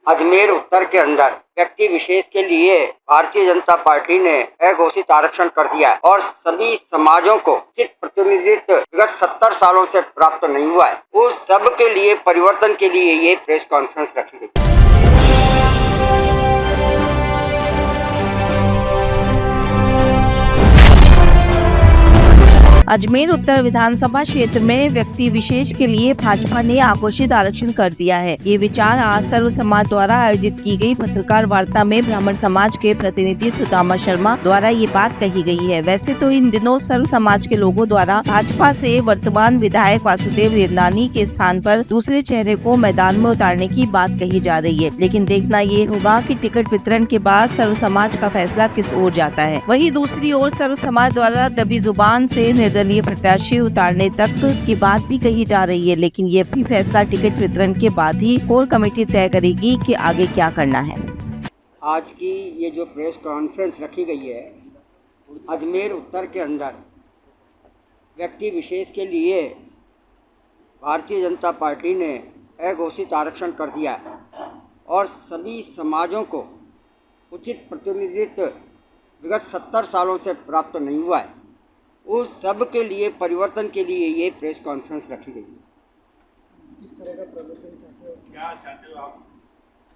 अजमेर उत्तर के अंदर व्यक्ति विशेष के लिए भारतीय जनता पार्टी ने अघोषित आरक्षण कर दिया है और सभी समाजों को उचित प्रतिनिधित्व विगत 70 सालों से प्राप्त नहीं हुआ है। उस सब के लिए परिवर्तन के लिए ये प्रेस कॉन्फ्रेंस रखी गई। अजमेर उत्तर विधानसभा क्षेत्र में व्यक्ति विशेष के लिए भाजपा ने आघोषित आरक्षण कर दिया है। ये विचार आज सर्व समाज द्वारा आयोजित की गई पत्रकार वार्ता में ब्राह्मण समाज के प्रतिनिधि सुदामा शर्मा द्वारा ये बात कही गई है। वैसे तो इन दिनों सर्व समाज के लोगों द्वारा भाजपा से वर्तमान विधायक वासुदेव देवनानी के स्थान पर दूसरे चेहरे को मैदान में उतारने की बात कही जा रही है, लेकिन देखना ये होगा कि टिकट वितरण के बाद सर्व समाज का फैसला किस ओर जाता है। वहीं दूसरी ओर सर्व समाज द्वारा दबी जुबान से निर्दलीय प्रत्याशी उतारने तक की बात भी कही जा रही है, लेकिन ये भी फैसला टिकट वितरण के बाद ही कोर कमेटी तय करेगी कि आगे क्या करना है। आज की ये जो प्रेस कॉन्फ्रेंस रखी गई है, अजमेर उत्तर के अंदर व्यक्ति विशेष के लिए भारतीय जनता पार्टी ने अघोषित आरक्षण कर दिया है और सभी समाजों को उचित प्रतिनिधित्व विगत 70 सालों से प्राप्त नहीं हुआ है। उस सब के लिए परिवर्तन के लिए ये प्रेस कॉन्फ्रेंस रखी गई है। किस तरह का परिवर्तन चाहते हो? क्या चाहते हो आप?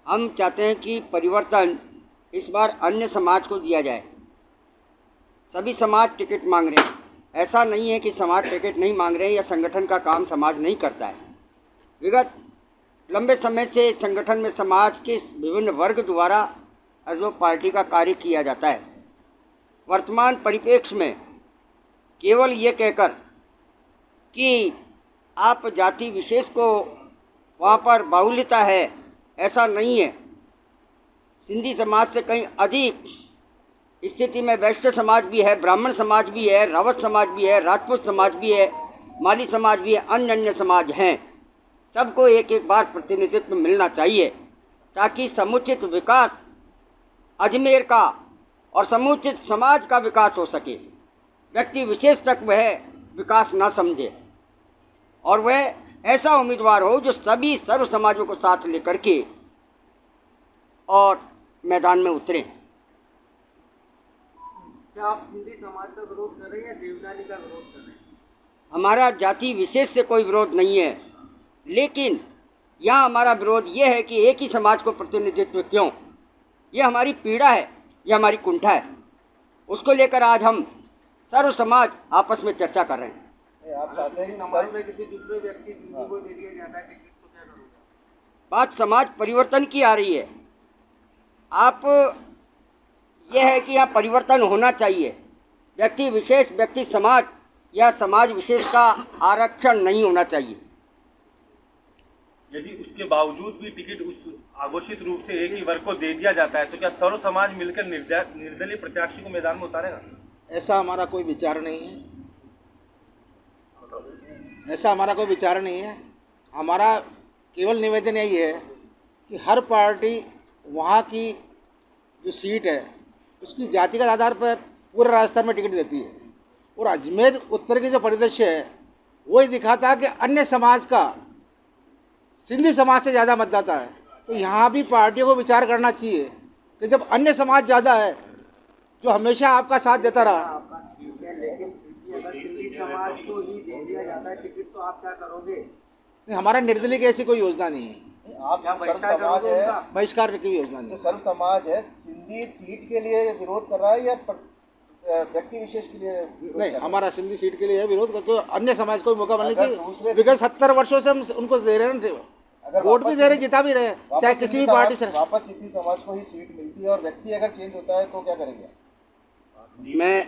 हम चाहते हैं कि परिवर्तन इस बार अन्य समाज को दिया जाए। सभी समाज टिकट मांग रहे हैं। ऐसा नहीं है कि समाज टिकट नहीं मांग रहे हैं या संगठन का काम समाज नहीं करता है। विगत लंबे समय से संगठन में समाज के विभिन्न वर्ग द्वारा जो पार्टी का कार्य किया जाता है। वर्तमान परिप्रेक्ष्य में केवल ये कहकर कि आप जाति विशेष को वहाँ पर बाहुल्यता है, ऐसा नहीं है। सिंधी समाज से कहीं अधिक स्थिति में वैश्य समाज भी है, ब्राह्मण समाज भी है, रावत समाज भी है, राजपूत समाज भी है, माली समाज भी है, अन्य समाज हैं। सबको एक एक बार प्रतिनिधित्व मिलना चाहिए ताकि समुचित विकास अजमेर का और समुचित समाज का विकास हो सके। व्यक्ति विशेष तक वह विकास ना समझे और वह ऐसा उम्मीदवार हो जो सभी सर्व समाजों को साथ लेकर के और मैदान में उतरे। क्या आप सिंधी समाज का विरोध कर रहे हैं या देवनानी का विरोध कर रहे हैं? हमारा जाति विशेष से कोई विरोध नहीं है, लेकिन यहाँ हमारा विरोध ये है कि एक ही समाज को प्रतिनिधित्व क्यों? ये हमारी पीड़ा है, ये हमारी कुंठा है। उसको लेकर आज हम सर्व समाज आपस में चर्चा कर रहे हैं। आप चाहते हैं कि समाज में किसी दूसरे व्यक्ति को दे दिया जाता है टिकट, तो क्या करोगे? बात समाज परिवर्तन की आ रही है। आप यह है कि यहाँ परिवर्तन होना चाहिए। व्यक्ति विशेष, व्यक्ति समाज या समाज विशेष का आरक्षण नहीं होना चाहिए। यदि उसके बावजूद भी टिकट उस आघोषित रूप से एक ही वर्ग को दे दिया जाता है तो क्या सर्व समाज मिलकर निर्दलीय प्रत्याशी को मैदान में उतारेगा? ऐसा हमारा कोई विचार नहीं है। ऐसा हमारा कोई विचार नहीं है। हमारा केवल निवेदन यही है कि हर पार्टी वहाँ की जो सीट है उसकी जातिगत आधार पर पूरे राजस्थान में टिकट देती है और अजमेर उत्तर की जो परिदृश्य है वही दिखाता है कि अन्य समाज का सिंधी समाज से ज़्यादा मतदाता है। तो यहाँ भी पार्टियों को विचार करना चाहिए कि जब अन्य समाज ज़्यादा है जो हमेशा आपका साथ देता रहा। आपका ठीक है, लेकिन अगर सिंधी समाज को ही दे दिया जाता है टिकट, तो आप क्या करोगे? नहीं, हमारा निर्दलीय की ऐसी कोई योजना नहीं है। आप क्या बहिष्कार करोगे उनका? बहिष्कार की योजना नहीं। तो सर्व समाज है, सिंधी सीट के लिए विरोध कर रहा है या व्यक्ति विशेष के लिए? नहीं, हमारा सिंधी सीट के लिए है विरोध, क्योंकि अन्य समाज को मौका मिलने की विगत 70 वर्षों से हम उनको दे रहे हैं। वोट भी दे रहे, जिता भी रहे, चाहे किसी भी पार्टी से। वापस सिंधी समाज को ही सीट मिलती है और व्यक्ति अगर चेंज होता है तो क्या करेंगे? मैं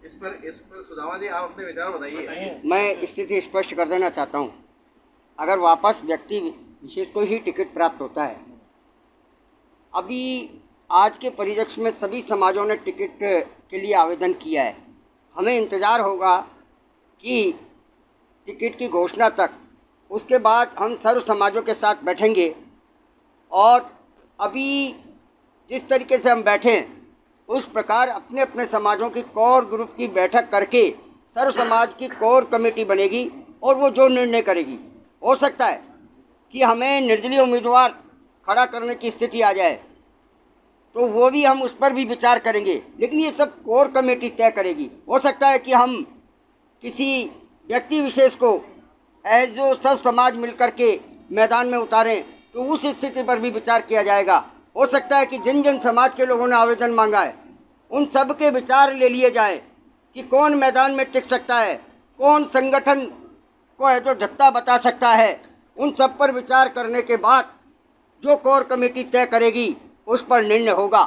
इस पर सुदामा जी, आप अपने विचार बताइए। मैं स्थिति स्पष्ट कर देना चाहता हूँ। अगर वापस व्यक्ति विशेष को ही टिकट प्राप्त होता है, अभी आज के परिदृश्य में सभी समाजों ने टिकट के लिए आवेदन किया है। हमें इंतज़ार होगा कि टिकट की घोषणा तक, उसके बाद हम सर्व समाजों के साथ बैठेंगे और अभी जिस तरीके से हम बैठें उस प्रकार अपने अपने समाजों की कोर ग्रुप की बैठक करके सर्व समाज की कोर कमेटी बनेगी और वो जो निर्णय करेगी। हो सकता है कि हमें निर्दलीय उम्मीदवार खड़ा करने की स्थिति आ जाए तो वो भी हम उस पर भी विचार करेंगे, लेकिन ये सब कोर कमेटी तय करेगी। हो सकता है कि हम किसी व्यक्ति विशेष को जो सब समाज मिलकर के मैदान में उतारें तो उस स्थिति पर भी विचार किया जाएगा। हो सकता है कि जिन जिन समाज के लोगों ने आवेदन मांगा है उन सब के विचार ले लिए जाएं कि कौन मैदान में टिक सकता है, कौन संगठन को है जो ढत्ता बता सकता है। उन सब पर विचार करने के बाद जो कोर कमेटी तय करेगी उस पर निर्णय होगा।